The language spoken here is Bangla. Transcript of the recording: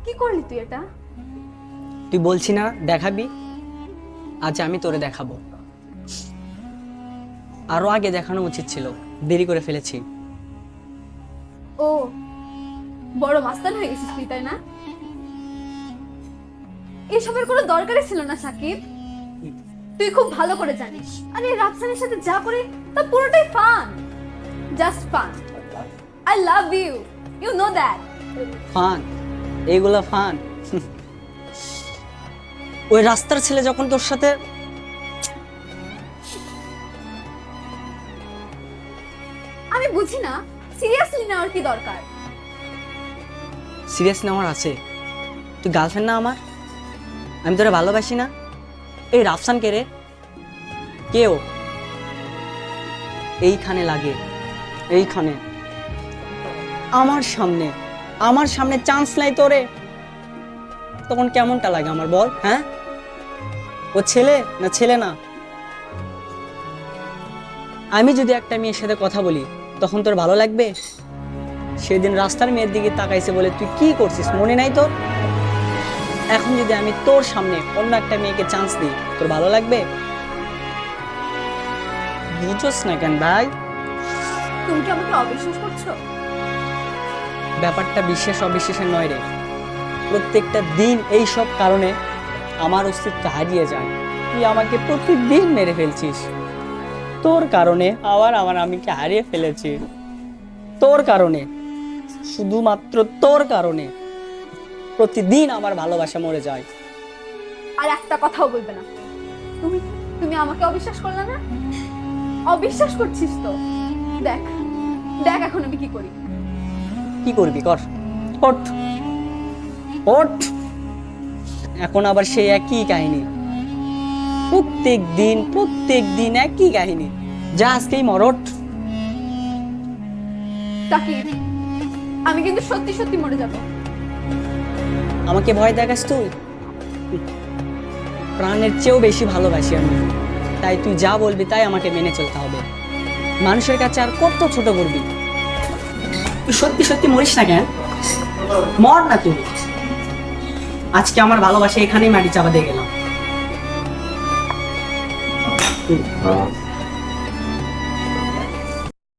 কি করলি তুই এটা? তুই বলছি না দেখাবি, আজ আমি তোরে দেখাবো। আরো আগে দেখানো উচিত ছিল, দেরি করে ফেলেছি। ও, বড় মাস্তান হয়ে গেছিস তুই, তাই না? এসবের কোনো দরকারই ছিল না সাকিব। তুই খুব ভালো করে জানিস আরে রাফসানের সাথে যা করি তা পুরোটাই fun, just fun. I love you, you know that. Fun? এইগুলা ফান? ওই রাস্তার ছেলে যখন তোর সাথে আমি বুঝি না সিরিয়াসলি নেওয়ার কি দরকার। সিরিয়াস নেওয়ার আছে। তুই গার্লফ্রেন্ড না আমার? আমি তোরা ভালোবাসি না? এই রাফসান কে রে? কেউ এইখানে লাগে, এইখানে আমার সামনে চান্স নাই তোরে, তখন কেমনটা লাগে আমার বল? হ্যাঁ, ও ছেলে না ছেলে না? আমি যদি একটা মেয়ের সাথে কথা বলি তখন তোর ভালো লাগবে? সেদিন রাস্তার মেয়ের দিকে তাকাইছে বলে তুই কি করছিস মনে নাই তোর? এখন যদি আমি তোর সামনে অন্য একটা মেয়েকে চান্স দিই তোর ভালো লাগবে? বুঝোস না কেন ভাই? তুমি কি আমাকে অবিশ্বাস করছো? ব্যাপারটা বিশ্বাস অবিশ্বাসের নয় রে, প্রত্যেকটা দিন এই সব কারণে আমার অস্তিত্ব হারিয়ে যায়। তুই আমাকে প্রতিদিন মেরে ফেলছিস, তোর কারণে আমার আমিকে হারিয়ে ফেলেছি। তোর কারণে, শুধুমাত্র তোর কারণে প্রতিদিন আমার ভালোবাসা মরে যায়। আর একটা কথাও বলবে না। তুমি তুমি আমাকে অবিশ্বাস করলে না? অবিশ্বাস করছিস তো? দেখ দেখ এখন আমি কি করি। কি করবি কর, ওঠ ওঠ। এখন আবার সেই একই কাহিনী, প্রত্যেক দিন একই কাহিনী। যা আজকেই মরট। সাকিব, আমি কিন্তু সত্যি সত্যি মরে যাব। আমাকে ভয় দেখাস তুই? প্রাণের চেয়েও বেশি ভালোবাসি আমি, তাই তুই যা বলবি তাই আমাকে মেনে চলতে হবে। মানুষের কাছে আর কত ছোট করবি? তুই সত্যি সত্যি মরিস না কেন? মর না তুই। আজকে আমার ভালোবাসা এখানেই মাটি চাপা দিয়ে গেলাম।